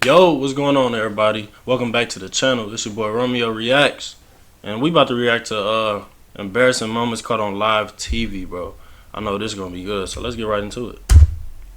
Yo, what's going on, everybody? Welcome back to the channel. This your boy Romeo Reacts, and we about to react to embarrassing moments caught on live TV, bro. I know this is gonna be good, so let's get right into it.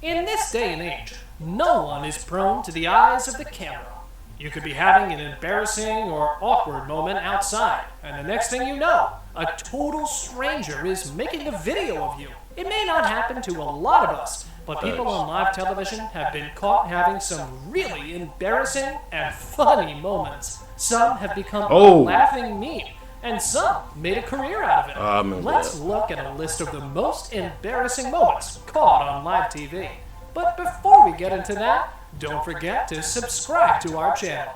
In this day and age, no one is prone to the eyes of the camera. You could be having an embarrassing or awkward moment outside, and the next thing you know, a total stranger is making a video of you. It may not happen to a lot of us, but people on live television have been caught having some really embarrassing and funny moments. Some have become a laughing meme, and some made a career out of it. Let's look at a list of the most embarrassing moments caught on live TV. But before we get into that, don't forget to subscribe to our channel.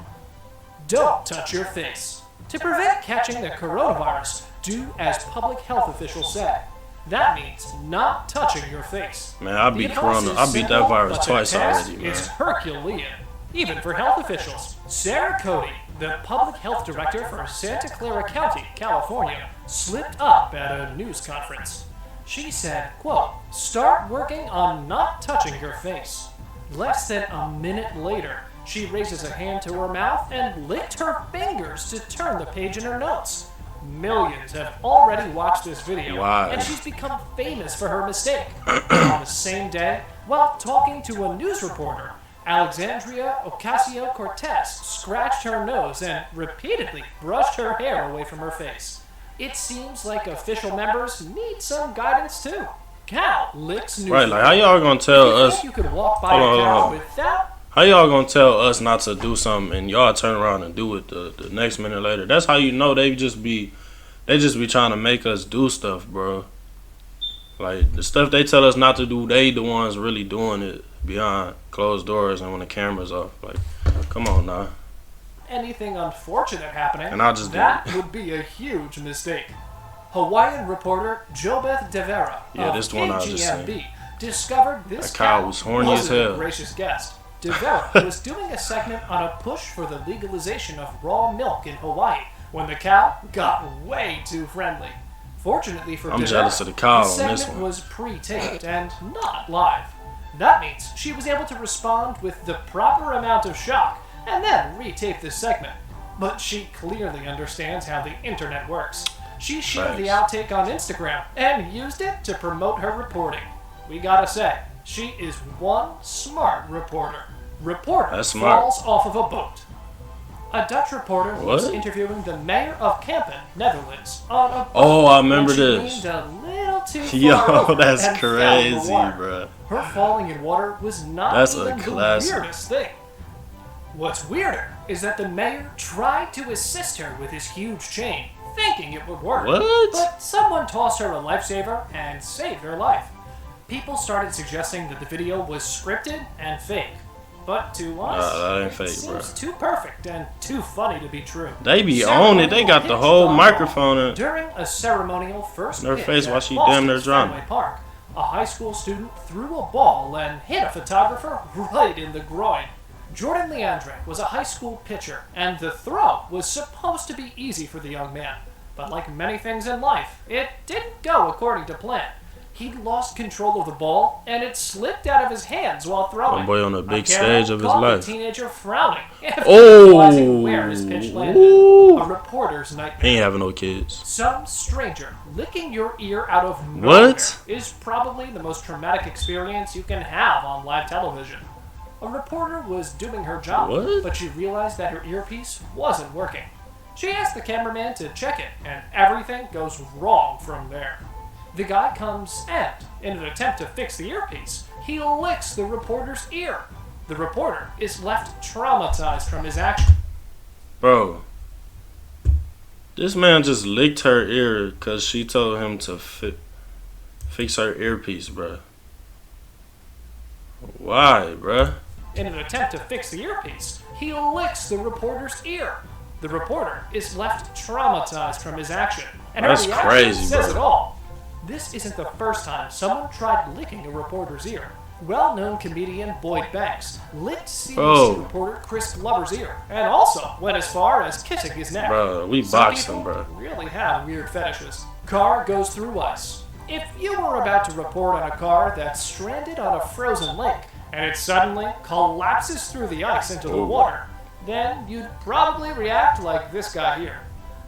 Don't touch your face. To prevent catching the coronavirus, do as public health officials say. That means not touching your face. Man, I beat Corona. I beat that virus twice already, man. It's Herculean, even for health officials. Sarah Cody, the public health director for Santa Clara County, California, slipped up at a news conference. She said, quote, "Start working on not touching your face." Less than a minute later, she raises a hand to her mouth and licked her fingers to turn the page in her notes. Millions have already watched this video, and she's become famous for her mistake. On the same day, while talking to a news reporter, Alexandria Ocasio-Cortez scratched her nose and repeatedly brushed her hair away from her face. It seems like official members need some guidance too. Cow licks news. Right, like how y'all gonna tell us? You could walk by a cow without. How y'all gonna tell us not to do something and y'all turn around and do it the next minute later? That's how you know they just be trying to make us do stuff, bro. Like the stuff they tell us not to do, they the ones really doing it behind closed doors and when the camera's off. Like, come on now. Anything unfortunate happening, and I'll just that would be a huge mistake. Hawaiian reporter Jobeth Devera this one I just seen. Discovered this that cow was horny as hell. A gracious guest. Devera was doing a segment on a push for the legalization of raw milk in Hawaii when the cow got way too friendly. Fortunately for I'm Devera, jealous of the cow the on this segment one. was pre-taped and not live. That means she was able to respond with the proper amount of shock and then retape the segment. But she clearly understands how the internet works. She shared the outtake on Instagram and used it to promote her reporting. We gotta say, she is one smart reporter. Reporter falls off of a boat. A Dutch reporter was interviewing the mayor of Kampen, Netherlands, on a boat. I remember this. Leaned a little too far Yo, that's and crazy, bro. Her falling in water was not even the weirdest thing. What's weirder is that the mayor tried to assist her with his huge chain, thinking it would work. But someone tossed her a lifesaver and saved her life. People started suggesting that the video was scripted and fake. But to us, that ain't fake, seems too perfect and too funny to be true. They be on it. They got the whole microphone during a ceremonial first in her face while she damn near drowning. Park, a high school student threw a ball and hit a photographer right in the groin. Jordan Leandre was a high school pitcher, and the throw was supposed to be easy for the young man. But like many things in life, it didn't go according to plan. He lost control of the ball, and it slipped out of his hands while throwing. One boy on the big stage of his life. A teenager frowning realizing where his pitch landed. A reporter's nightmare. He ain't having no kids. Some stranger licking your ear out of nowhere is probably the most traumatic experience you can have on live television. A reporter was doing her job, but she realized that her earpiece wasn't working. She asked the cameraman to check it, and everything goes wrong from there. The guy comes and, in an attempt to fix the earpiece, he licks the reporter's ear. The reporter is left traumatized from his action. Bro, this man just licked her ear because she told him to fix her earpiece, bro. Why, bro? In an attempt to fix the earpiece, he licks the reporter's ear. The reporter is left traumatized from his action, and her reaction says it all. This isn't the first time someone tried licking a reporter's ear. Well-known comedian Boyd Banks licked CBC reporter Chris Glover's ear, and also went as far as kissing his neck. Bro, we boxed him, bro. Really have weird fetishes. Car goes through ice. If you were about to report on a car that's stranded on a frozen lake, and it suddenly collapses through the ice into the water, then you'd probably react like this guy here.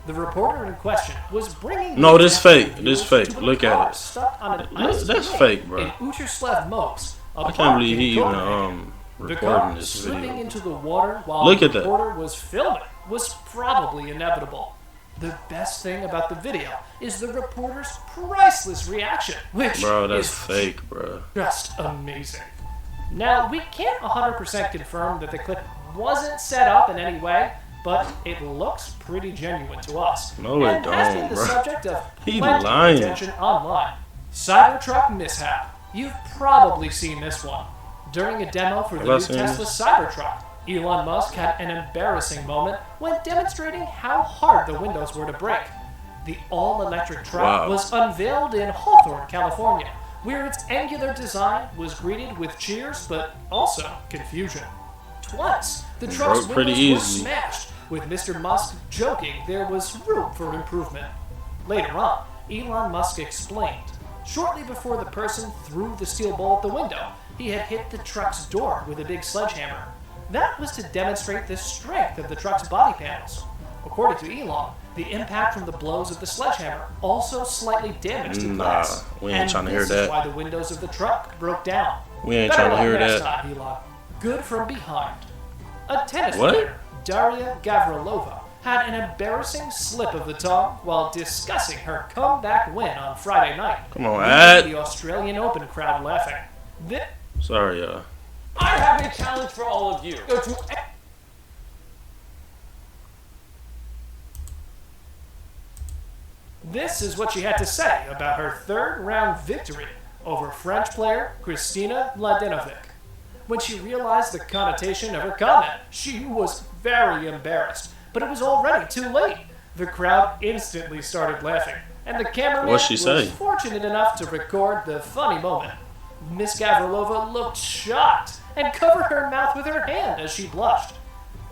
The reporter in question was bringing... No, this fake. This fake. Look at it. Stuck on an ice That's fake, bro. in Uterslev Mose. I can't believe he even recording this Slipping video. into the water while Look the at that. reporter was filming was probably inevitable. The best thing about the video is the reporter's priceless reaction, which Bro, that's is fake, bro. just amazing. Now, we can't 100% confirm that the clip wasn't set up in any way, but it looks pretty genuine to us. No, it and has been don't, the bro. subject of He plenty lying. of attention online. Cybertruck mishap. You've probably seen this one. During a demo for the new Tesla Cybertruck, Elon Musk had an embarrassing moment when demonstrating how hard the windows were to break. The all-electric truck was unveiled in Hawthorne, California, where its angular design was greeted with cheers but also confusion. Twice, the truck's windows were smashed, with Mr. Musk joking there was room for improvement. Later on, Elon Musk explained, shortly before the person threw the steel ball at the window, he had hit the truck's door with a big sledgehammer. That was to demonstrate the strength of the truck's body panels. According to Elon, the impact from the blows of the sledgehammer also slightly damaged the glass. We ain't trying to hear that. This is why the windows of the truck broke down. We ain't trying to hear that. Time, Elon. Good from behind. A tennis player, Daria Gavrilova, had an embarrassing slip of the tongue while discussing her comeback win on Friday night. Come on, Ad. The Australian Open crowd laughing. Sorry, y'all. I have a challenge for all of you. Go to... This is what she had to say about her third-round victory over French player Kristina Mladenovic. When she realized the connotation of her comment, she was very embarrassed, but it was already too late. The crowd instantly started laughing, and the cameraman was fortunate enough to record the funny moment. Miss Gavrilova looked shocked and covered her mouth with her hand as she blushed.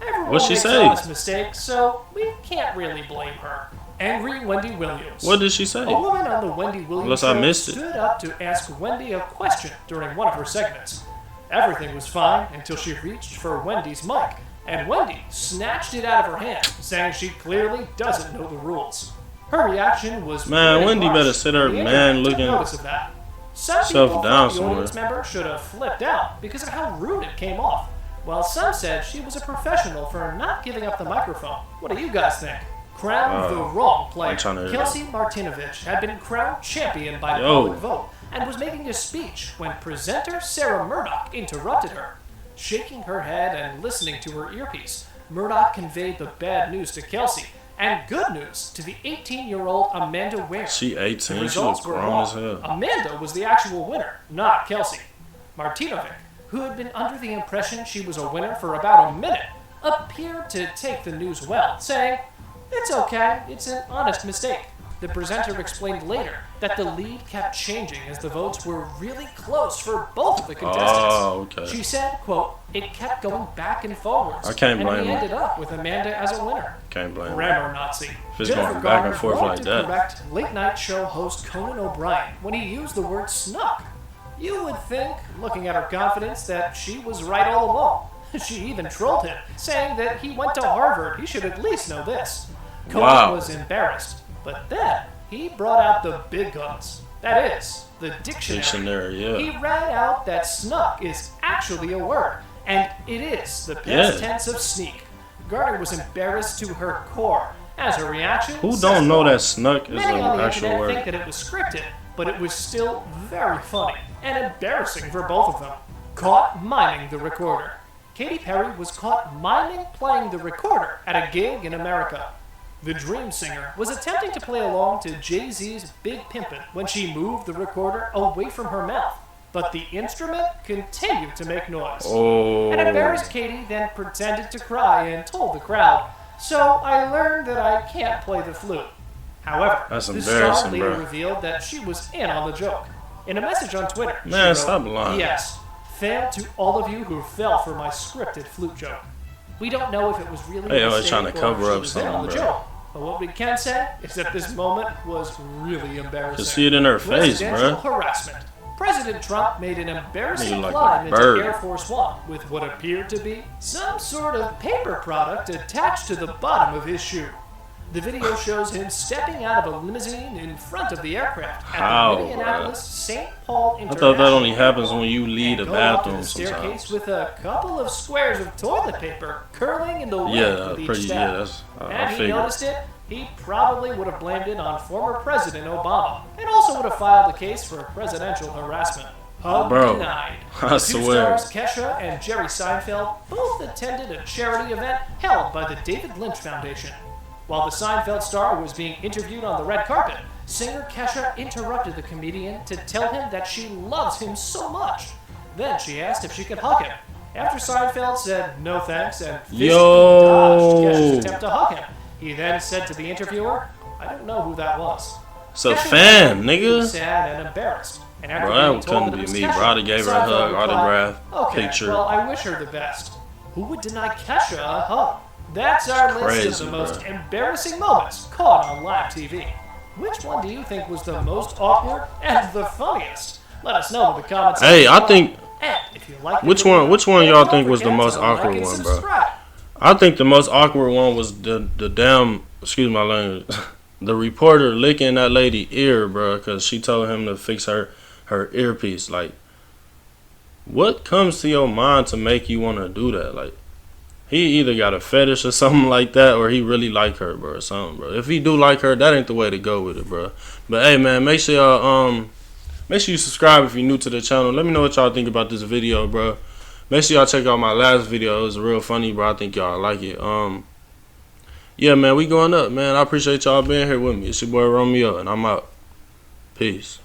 Everyone makes honest mistakes, so we can't really blame her. Angry Wendy Williams. What did she say? A woman on the Wendy Williams show stood up to ask Wendy a question during one of her segments. Everything was fine until she reached for Wendy's mic, and Wendy snatched it out of her hand, saying she clearly doesn't know the rules. Her reaction was Wendy better sit her looking notice of that. Some people thought the audience member should have flipped out because of how rude it came off, while some said she was a professional for not giving up the microphone. What do you guys think? Crowned the wrong player. Kelsey Martinovich had been crowned champion by public vote and was making a speech when presenter Sarah Murdoch interrupted her. Shaking her head and listening to her earpiece, Murdoch conveyed the bad news to Kelsey and good news to the 18-year-old Amanda Ware. She 18, she was grown as hell. Amanda was the actual winner, not Kelsey. Martinovic, who had been under the impression she was a winner for about a minute, appeared to take the news well, saying, "It's okay, it's an honest mistake." The presenter explained later that the lead kept changing as the votes were really close for both of the contestants. She said, quote, "It kept going back and forwards, and we ended up with Amanda as a winner." Can't blame her. Grammar Nazi. If it's going back and forth like that. Correct late-night show host Conan O'Brien when he used the word snuck. You would think, looking at her confidence, that she was right all along. She even trolled him, saying that he went to Harvard. He should at least know this. Conan was embarrassed. But then, he brought out the big guns. That is, the dictionary. He read out that snuck is actually a word, and it is the past tense of sneak. Gardner was embarrassed to her core, as her reaction Who don't know that snuck is an actual word? Many on the internet think that it was scripted, but it was still very funny and embarrassing for both of them. Caught miming the recorder. Katy Perry was caught miming playing the recorder at a gig in America. The Dream Singer was attempting to play along to Jay-Z's Big Pimpin' when she moved the recorder away from her mouth, but the instrument continued to make noise. An embarrassed Katy then pretended to cry and told the crowd, "So I learned that I can't play the flute." However, the star later revealed that she was in on the joke. In a message on Twitter, she wrote, stop lying. "Yes, fail to all of you who fell for my scripted flute joke. We don't know if it was really a mistake trying to cover up something, bro. But what we can say is that this moment was really embarrassing. You see it in her face, bro. Harassment. President Trump made an embarrassing Nigga like a climb into bird. Air Force One with what appeared to be some sort of paper product attached to the bottom of his shoe. The video shows him stepping out of a limousine in front of the aircraft at How, the Minneapolis St. Paul I International. thought that only happens when you leave the and go up to bathroom the staircase sometimes. with a couple of squares of toilet paper curling in the wind Yeah, with each pretty. step. Yeah, that's. I Had he figured. noticed it, he probably would have blamed it on former President Obama, and also would have filed a case for presidential harassment. Hug Bro, denied. I The two swear. stars, Kesha and Jerry Seinfeld, both attended a charity event held by the David Lynch Foundation. While the Seinfeld star was being interviewed on the red carpet, singer Kesha interrupted the comedian to tell him that she loves him so much. Then she asked if she could hug him. After Seinfeld said no thanks and physically dodged Kesha's attempt to hug him, he then said to the interviewer, "I don't know who that was." It's a Kesha fan, was nigga. sad and embarrassed. And after Bro, being that told couldn't that be it was me, Kesha, bro. I'd have gave her a Seinfeld hug, replied, autograph, "Okay, picture." well, I wish her the best." Who would deny Kesha a hug? That's our list Crazy, of the most bro. embarrassing moments caught on live TV. Which one do you think was the most awkward and the funniest? Let us know in the comments. Hey, I think. And if you like the Which video, one y'all don't think was the forget most to like awkward and one, bro? subscribe. I think the most awkward one was the damn. Excuse my language. The reporter licking that lady ear, bro, because she told him to fix her earpiece. Like, what comes to your mind to make you want to do that? Like, he either got a fetish or something like that, or he really like her, bro, or something, bro. If he do like her, that ain't the way to go with it, bro. But hey, man, make sure y'all make sure you subscribe if you're new to the channel. Let me know what y'all think about this video, bro. Make sure y'all check out my last video. It was real funny, bro. I think y'all like it. Yeah, man, we going up, man. I appreciate y'all being here with me. It's your boy Romeo, and I'm out. Peace.